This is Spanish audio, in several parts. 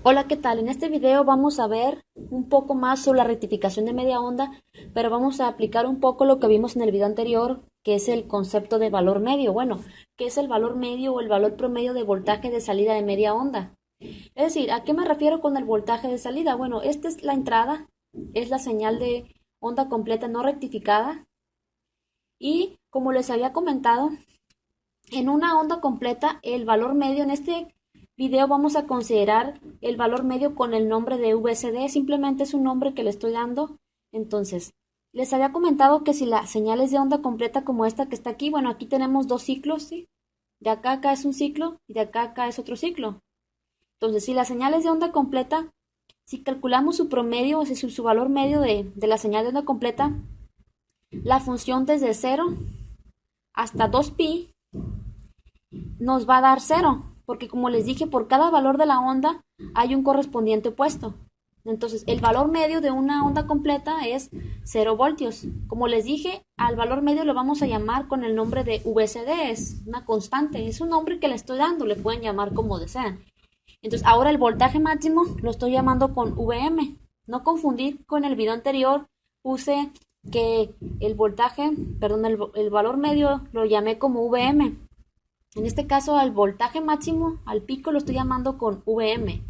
Hola, ¿qué tal? En este video vamos a ver un poco más sobre la rectificación de media onda, pero vamos a aplicar un poco lo que vimos en el video anterior, que es el concepto de valor medio. Bueno, ¿qué es el valor medio o el valor promedio de voltaje de salida de media onda? Es decir, ¿a qué me refiero con el voltaje de salida? Bueno, esta es la entrada, es la señal de onda completa no rectificada y como les había comentado, en una onda completa, el valor medio, en este video vamos a considerar el valor medio con el nombre de VCD, simplemente es un nombre que le estoy dando. Entonces, les había comentado que si la señal es de onda completa como esta que está aquí, bueno, aquí tenemos dos ciclos, ¿sí? De acá a acá es un ciclo y de acá a acá es otro ciclo. Entonces, si la señal es de onda completa, si calculamos su promedio, o sea, su valor medio de la señal de onda completa, la función desde 0 hasta 2pi nos va a dar cero, porque como les dije, por cada valor de la onda hay un correspondiente opuesto. Entonces, el valor medio de una onda completa es 0 voltios. Como les dije, al valor medio lo vamos a llamar con el nombre de VCD, es una constante, es un nombre que le estoy dando, le pueden llamar como desean. Entonces, ahora el voltaje máximo lo estoy llamando con VM. No confundir con el video anterior, puse que el voltaje, perdón, el valor medio lo llamé como VM. En este caso, al voltaje máximo, al pico, lo estoy llamando con VM.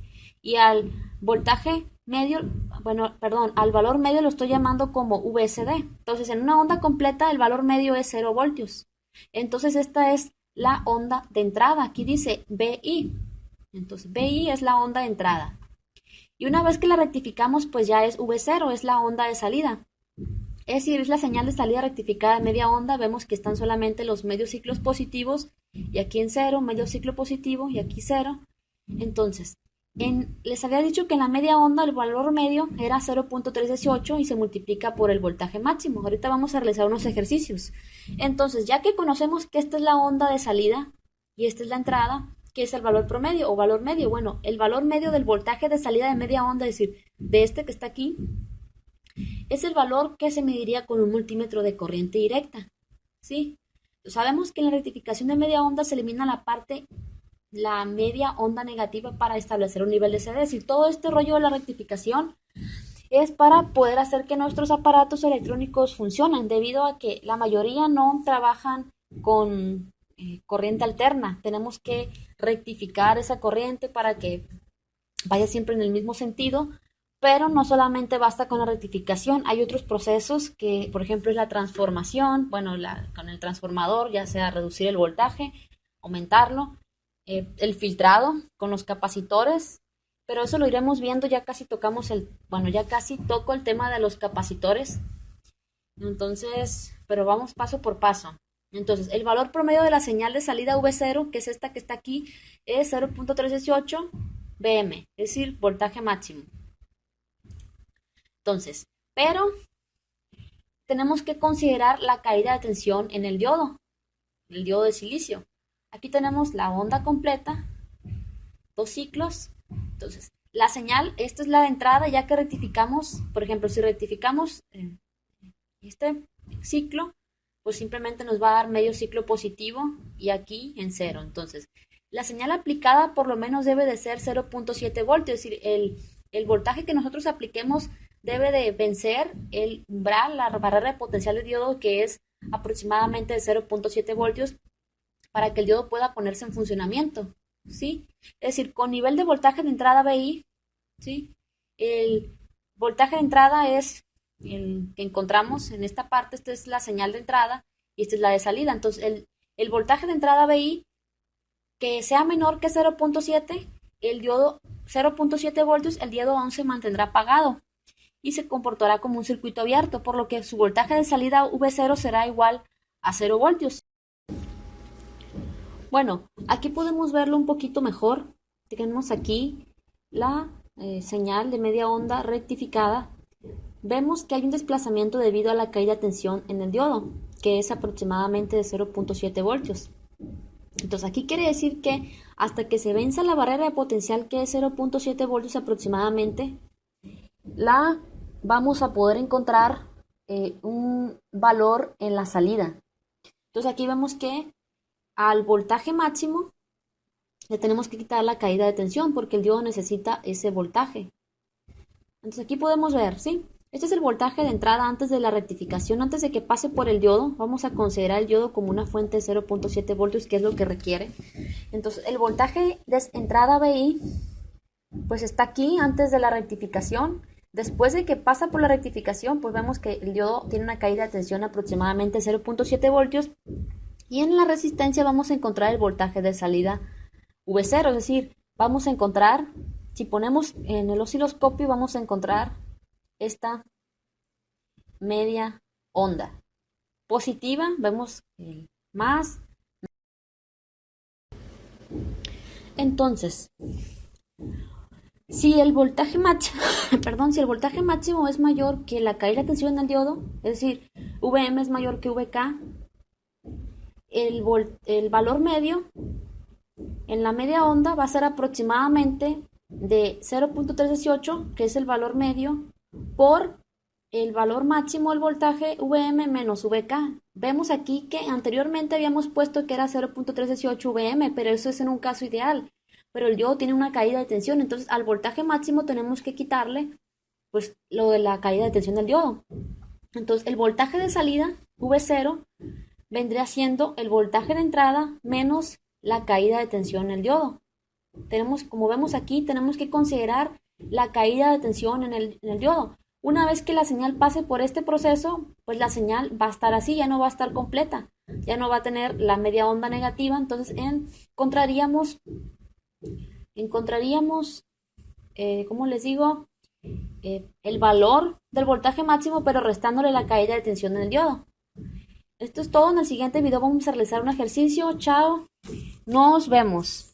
Y al voltaje medio, bueno, perdón, al valor medio lo estoy llamando como VCD. Entonces, en una onda completa, el valor medio es 0 voltios. Entonces, esta es la onda de entrada. Aquí dice BI. Entonces, BI es la onda de entrada. Y una vez que la rectificamos, pues ya es V0, es la onda de salida. Es decir, es la señal de salida rectificada de media onda. Vemos que están solamente los medios ciclos positivos y aquí en cero, medio ciclo positivo y aquí cero. Entonces, les había dicho que en la media onda el valor medio era 0.318 y se multiplica por el voltaje máximo. Ahorita vamos a realizar unos ejercicios. Entonces, ya que conocemos que esta es la onda de salida y esta es la entrada, ¿qué es el valor promedio o valor medio? Bueno, el valor medio del voltaje de salida de media onda, es decir, de este que está aquí, es el valor que se mediría con un multímetro de corriente directa. ¿Sí? Sabemos que en la rectificación de media onda se elimina la media onda negativa para establecer un nivel de CD. Es decir, todo este rollo de la rectificación es para poder hacer que nuestros aparatos electrónicos funcionen, debido a que la mayoría no trabajan con corriente alterna. Tenemos que rectificar esa corriente para que vaya siempre en el mismo sentido, pero no solamente basta con la rectificación, hay otros procesos que, por ejemplo, es la transformación, bueno, con el transformador, ya sea reducir el voltaje, aumentarlo, el filtrado con los capacitores, pero eso lo iremos viendo, ya casi tocamos bueno, ya casi toco el tema de los capacitores, entonces, pero vamos paso por paso. Entonces, el valor promedio de la señal de salida V0, que es esta que está aquí, es 0.318 Vm, es decir, voltaje máximo. Entonces, pero tenemos que considerar la caída de tensión en el diodo de silicio. Aquí tenemos la onda completa, dos ciclos. Entonces, la señal, esta es la de entrada, ya que rectificamos, por ejemplo, si rectificamos este ciclo, pues simplemente nos va a dar medio ciclo positivo y aquí en cero. Entonces, la señal aplicada por lo menos debe de ser 0.7 voltios, es decir, el voltaje que nosotros apliquemos debe de vencer el umbral, la barrera de potencial de diodo, que es aproximadamente de 0.7 voltios, para que el diodo pueda ponerse en funcionamiento, ¿sí? Es decir, con nivel de voltaje de entrada BI, ¿sí? El voltaje de entrada es el que encontramos en esta parte, esta es la señal de entrada y esta es la de salida. Entonces, el voltaje de entrada BI que sea menor que 0.7, el diodo 0.7 voltios, el diodo aún se mantendrá apagado y se comportará como un circuito abierto, por lo que su voltaje de salida V0 será igual a 0 voltios. Bueno, aquí podemos verlo un poquito mejor. Tenemos aquí la señal de media onda rectificada. Vemos que hay un desplazamiento debido a la caída de tensión en el diodo, que es aproximadamente de 0.7 voltios. Entonces aquí quiere decir que hasta que se venza la barrera de potencial, que es 0.7 voltios aproximadamente, la vamos a poder encontrar un valor en la salida. Entonces aquí vemos que al voltaje máximo le tenemos que quitar la caída de tensión porque el diodo necesita ese voltaje. Entonces aquí podemos ver, ¿sí? Este es el voltaje de entrada antes de la rectificación, antes de que pase por el diodo. Vamos a considerar el diodo como una fuente de 0.7 voltios, que es lo que requiere. Entonces el voltaje de entrada VI, pues está aquí antes de la rectificación. Después de que pasa por la rectificación, pues vemos que el diodo tiene una caída de tensión aproximadamente 0.7 voltios. Y en la resistencia vamos a encontrar el voltaje de salida V0, es decir, vamos a encontrar, si ponemos en el osciloscopio, vamos a encontrar esta media onda positiva, vemos el más. Entonces, si el voltaje máximo, perdón, si el voltaje máximo es mayor que la caída de tensión del diodo, es decir, Vm es mayor que Vk, el valor medio en la media onda va a ser aproximadamente de 0.318, que es el valor medio, por el valor máximo del voltaje Vm menos Vk. Vemos aquí que anteriormente habíamos puesto que era 0.318 Vm, pero eso es en un caso ideal. Pero el diodo tiene una caída de tensión, entonces al voltaje máximo tenemos que quitarle pues lo de la caída de tensión del diodo. Entonces el voltaje de salida, V0, vendría siendo el voltaje de entrada menos la caída de tensión en el diodo. Como vemos aquí, tenemos que considerar la caída de tensión en el diodo. Una vez que la señal pase por este proceso, pues la señal va a estar así, ya no va a estar completa, ya no va a tener la media onda negativa, entonces encontraríamos, ¿cómo les digo? El valor del voltaje máximo, pero restándole la caída de tensión en el diodo. Esto es todo. En el siguiente video vamos a realizar un ejercicio. Chao. Nos vemos.